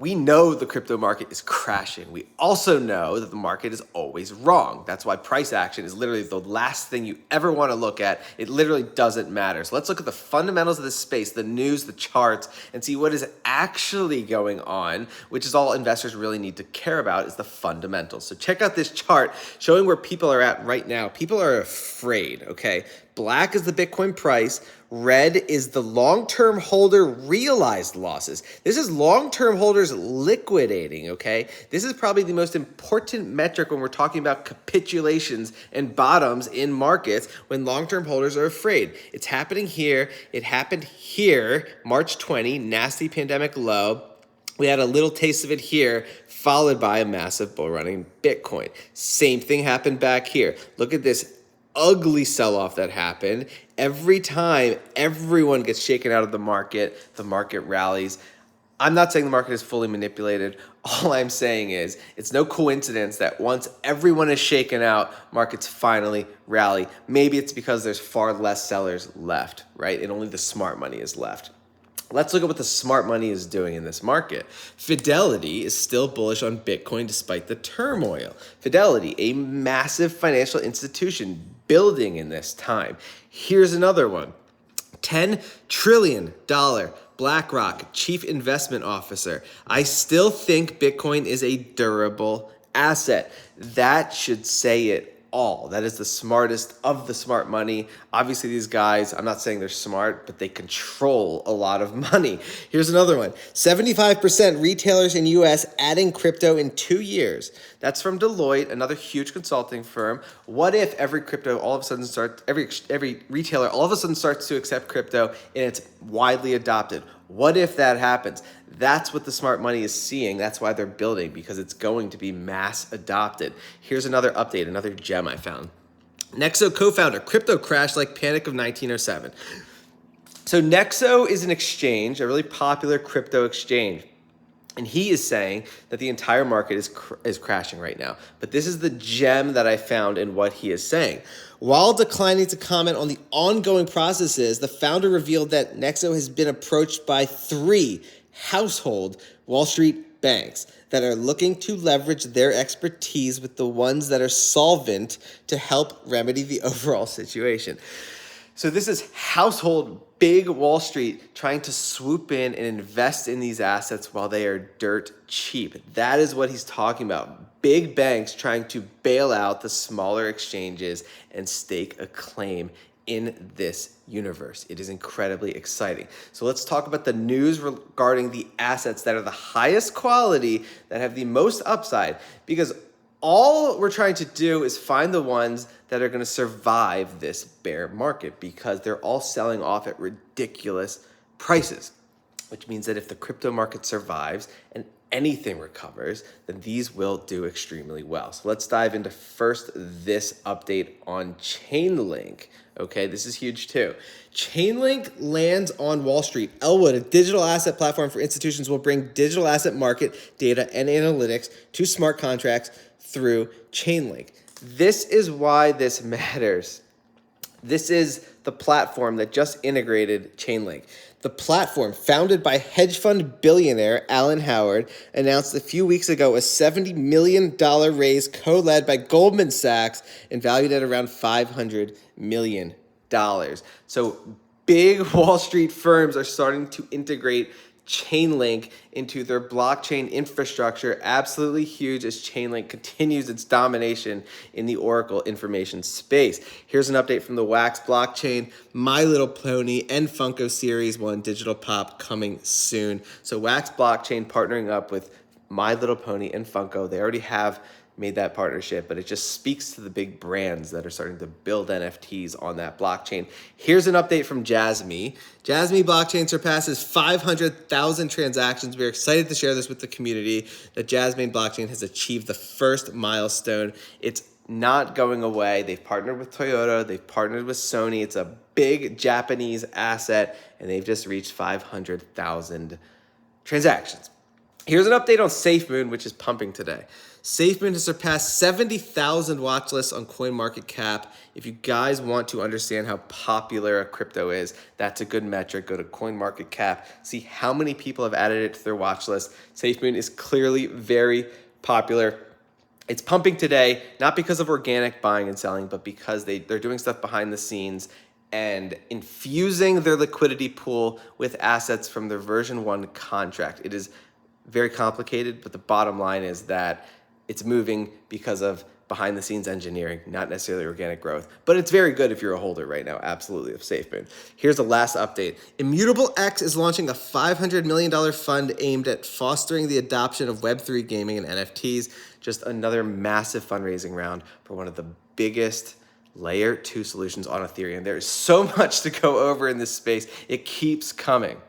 We know the crypto market is crashing. We also know that the market is always wrong. That's why price action is literally the last thing you ever want to look at. It literally doesn't matter. So let's look at the fundamentals of this space, the news, the charts, and see what is actually going on, which is all investors really need to care about, is the fundamentals. So check out this chart showing where people are at right now. People are afraid, okay? Black is the Bitcoin price. Red is the long-term holder realized losses. This is long-term holders liquidating, okay? This is probably the most important metric when we're talking about capitulations and bottoms in markets when long-term holders are afraid. It's happening here. It happened here, March 20, nasty pandemic low. We had a little taste of it here, followed by a massive bull run in Bitcoin. Same thing happened back here. Look at this ugly sell-off that happened. Every time everyone gets shaken out of the market rallies. I'm not saying the market is fully manipulated. All I'm saying is it's no coincidence that once everyone is shaken out, markets finally rally. Maybe it's because there's far less sellers left, right? And only the smart money is left. Let's look at what the smart money is doing in this market. Fidelity is still bullish on Bitcoin despite the turmoil. Fidelity, a massive financial institution building in this time. Here's another one. $10 trillion BlackRock chief investment officer. I still think Bitcoin is a durable asset. That should say it all. That is the smartest of the smart money. Obviously, these guys, I'm not saying they're smart, but they control a lot of money. Here's another one. 75% retailers in US adding crypto in 2 years. That's from Deloitte, another huge consulting firm. What if every crypto all of a sudden starts, every retailer all of a sudden starts to accept crypto and it's widely adopted? What if that happens? That's what the smart money is seeing. That's why they're building, because it's going to be mass adopted. Here's another update, another gem I found. Nexo co-founder, crypto crash like panic of 1907. So Nexo is an exchange, a really popular crypto exchange. And he is saying that the entire market is crashing right now. But this is the gem that I found in what he is saying. While declining to comment on the ongoing processes, the founder revealed that Nexo has been approached by 3 household Wall Street banks that are looking to leverage their expertise with the ones that are solvent to help remedy the overall situation. So this is household big Wall Street trying to swoop in and invest in these assets while they are dirt cheap. That is what he's talking about. Big banks trying to bail out the smaller exchanges and stake a claim in this universe. It is incredibly exciting. So let's talk about the news regarding the assets that are the highest quality, that have the most upside, because all we're trying to do is find the ones that are going to survive this bear market, because they're all selling off at ridiculous prices, which means that if the crypto market survives and anything recovers, then these will do extremely well. So let's dive into first this update on Chainlink. Okay, this is huge too. Chainlink lands on Wall Street. Elwood, a digital asset platform for institutions, will bring digital asset market data and analytics to smart contracts through Chainlink. This is why this matters. This is the platform that just integrated Chainlink. The platform, founded by hedge fund billionaire Alan Howard, announced a few weeks ago a $70 million raise co-led by Goldman Sachs and valued at around $500 million. So big Wall Street firms are starting to integrate Chainlink into their blockchain infrastructure. Absolutely huge as Chainlink continues its domination in the Oracle information space. Here's an update from the Waxp blockchain, My Little Pony, and Funko Series 1 digital pop coming soon. So Waxp blockchain partnering up with My Little Pony and Funko. They already have made that partnership, but it just speaks to the big brands that are starting to build NFTs on that blockchain. Here's an update from Jasmy. Jasmy blockchain surpasses 500,000 transactions. We're excited to share this with the community that Jasmine blockchain has achieved the first milestone. It's not going away. They've partnered with Toyota. They've partnered with Sony. It's a big Japanese asset, and they've just reached 500,000 transactions. Here's an update on Safemoon, which is pumping today. Safemoon has surpassed 70,000 watch lists on CoinMarketCap. If you guys want to understand how popular a crypto is, that's a good metric. Go to CoinMarketCap, see how many people have added it to their watch list. Safemoon is clearly very popular. It's pumping today, not because of organic buying and selling, but because they're doing stuff behind the scenes and infusing their liquidity pool with assets from their version 1 contract. It is very complicated, but the bottom line is that it's moving because of behind the scenes engineering, not necessarily organic growth. But it's very good if you're a holder right now, absolutely, of Safemoon. Here's the last update. Immutable X is launching a $500 million fund aimed at fostering the adoption of Web3 gaming and NFTs. Just another massive fundraising round for one of the biggest layer 2 solutions on Ethereum. There is so much to go over in this space. It keeps coming.